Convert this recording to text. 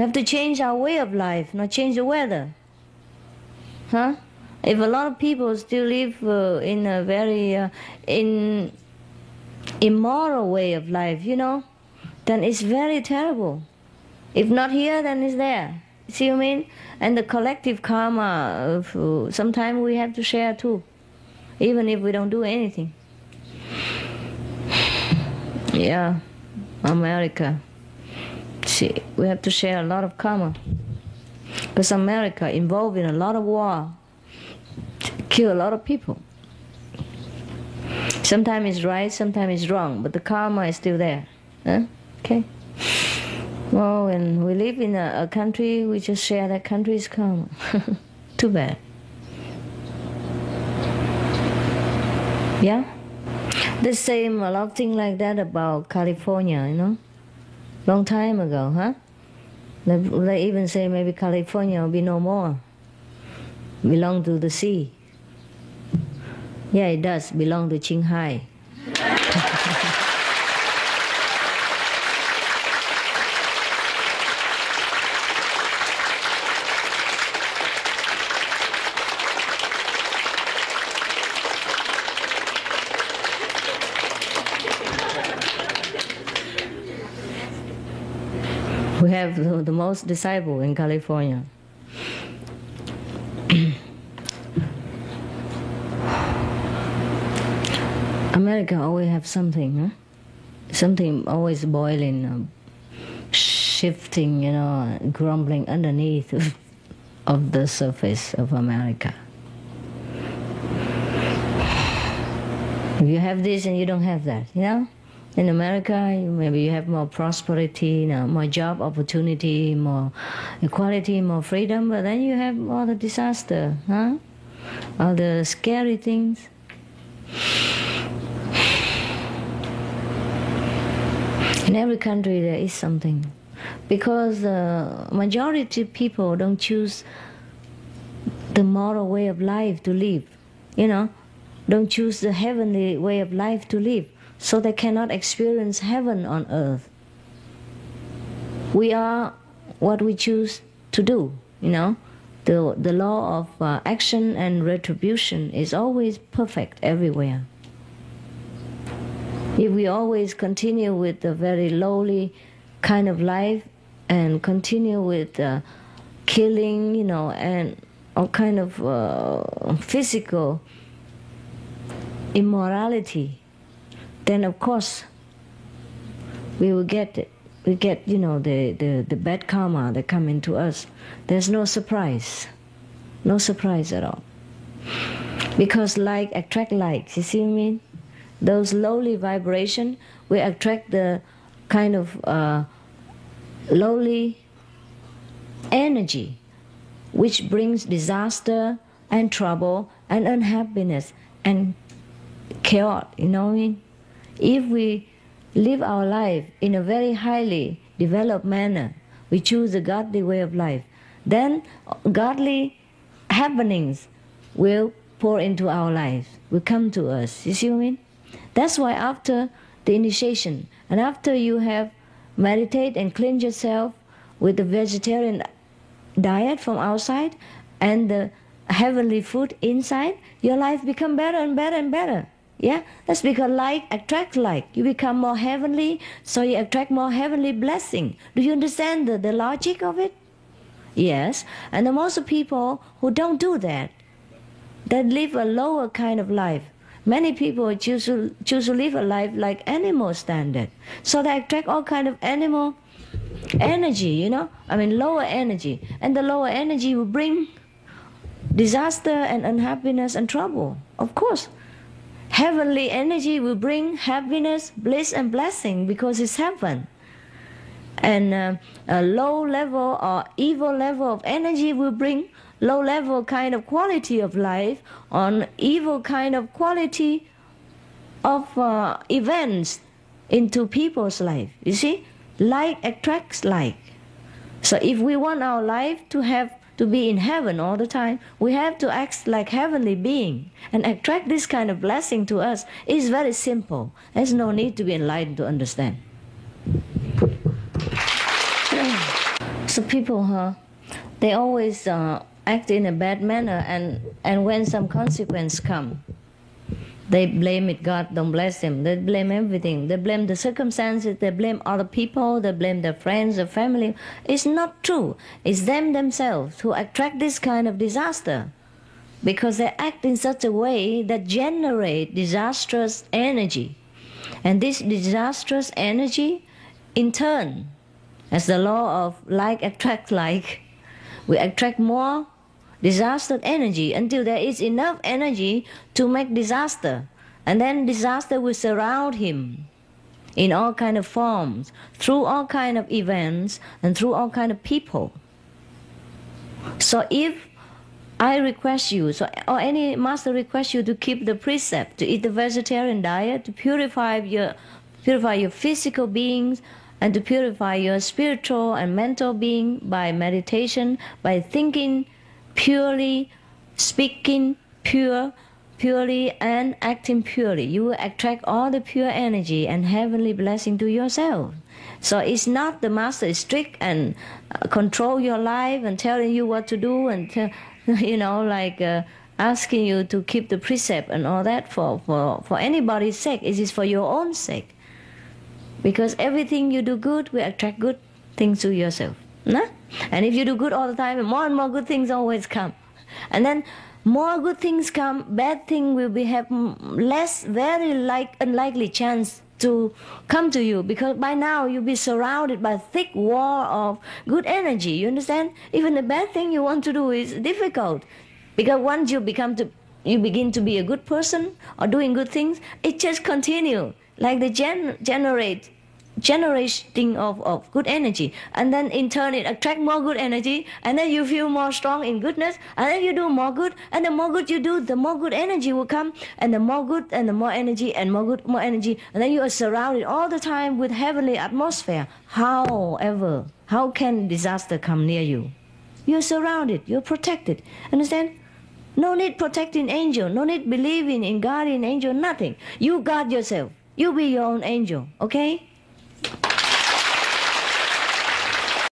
We have to change our way of life, not change the weather. Huh? If a lot of people still live in a very immoral way of life, you know, then it's very terrible. If not here, then it's there. See what I mean? And the collective karma, sometimes we have to share too, even if we don't do anything. Yeah, America. See, we have to share a lot of karma. Because America involved in a lot of war, kill a lot of people. Sometimes it's right, sometimes it's wrong, but the karma is still there. Huh? Okay? Well, when we live in a country, we just share that country's karma. Too bad. Yeah? They say a lot of things like that about California, you know? Long time ago, huh? They even say maybe California will be no more. Belong to the sea. Yeah, it does belong to Shanghai. We have the most disciples in California. America always have something, huh? Something always boiling, shifting, you know, grumbling underneath of the surface of America. If you have this and you don't have that, you know? In America, maybe you have more prosperity, you know, more job opportunity, more equality, more freedom, but then you have all the disaster, huh? All the scary things. In every country there is something, because the majority of people don't choose the moral way of life to live, you know, don't choose the heavenly way of life to live, so they cannot experience heaven on earth. We are what we choose to do, you know. The law of action and retribution is always perfect everywhere. If we always continue with a very lowly kind of life and continue with killing, you know, and all kind of physical immorality, then of course we will get it. We get, you know, the bad karma that come into us. There's no surprise at all. Because like attract like, you see what I mean? Those lowly vibration will attract the kind of lowly energy, which brings disaster and trouble and unhappiness and chaos, you know what I mean? If we live our life in a very highly developed manner, we choose the godly way of life, then godly happenings will pour into our lives, will come to us. You see what I mean? That's why after the initiation, and after you have meditate and cleanse yourself with the vegetarian diet from outside and the heavenly food inside, your life become better and better and better. Yeah, that's because like attract like. You become more heavenly, so you attract more heavenly blessing. Do you understand the logic of it? Yes, and the most people who don't do that, that live a lower kind of life. Many people choose to live a life like animal standard. So they attract all kind of animal energy, you know? I mean lower energy. And the lower energy will bring disaster and unhappiness and trouble. Of course. Heavenly energy will bring happiness, bliss and blessing because it's heaven. And a low level or evil level of energy will bring low level kind of quality of life on evil kind of quality of events into people's life. You see, like attracts like. So if we want our life to be in heaven all the time, we have to act like heavenly being and attract this kind of blessing to us. It's very simple. There's no need to be enlightened to understand. Lots of people, they always act in a bad manner, and when some consequence come, they blame it. God don't bless them. They blame everything. They blame the circumstances. They blame other people. They blame their friends, their family. It's not true. It's them themselves who attract this kind of disaster, because they act in such a way that generate disastrous energy. And this disastrous energy, in turn, as the law of like attracts like, we attract more disaster energy until there is enough energy to make disaster. And then disaster will surround him in all kind of forms, through all kind of events, and through all kind of people. So if I request you, or any master requests you to keep the precept, to eat the vegetarian diet, to purify your physical beings, and to purify your spiritual and mental being by meditation, by thinking purely, speaking purely, and acting purely, you will attract all the pure energy and heavenly blessing to yourself. So it's not the master is strict and control your life and telling you what to do, and asking you to keep the precept and all that for anybody's sake. It is for your own sake. Because everything you do good will attract good things to yourself. Nah? And if you do good all the time, more and more good things always come. And then more good things come, bad things will have less, very unlikely chance to come to you, because by now you'll be surrounded by a thick wall of good energy. You understand? Even the bad thing you want to do is difficult, because once you begin to be a good person or doing good things, it just continues like the generating of good energy, and then in turn it attracts more good energy, and then you feel more strong in goodness, and then you do more good, and the more good you do, the more good energy will come, and the more good and the more energy and more good, more energy, and then you are surrounded all the time with heavenly atmosphere. However, how can disaster come near you? You're surrounded, you're protected. Understand? No need protecting angel, no need believing in guardian angel, nothing. You guard yourself. You be your own angel, okay?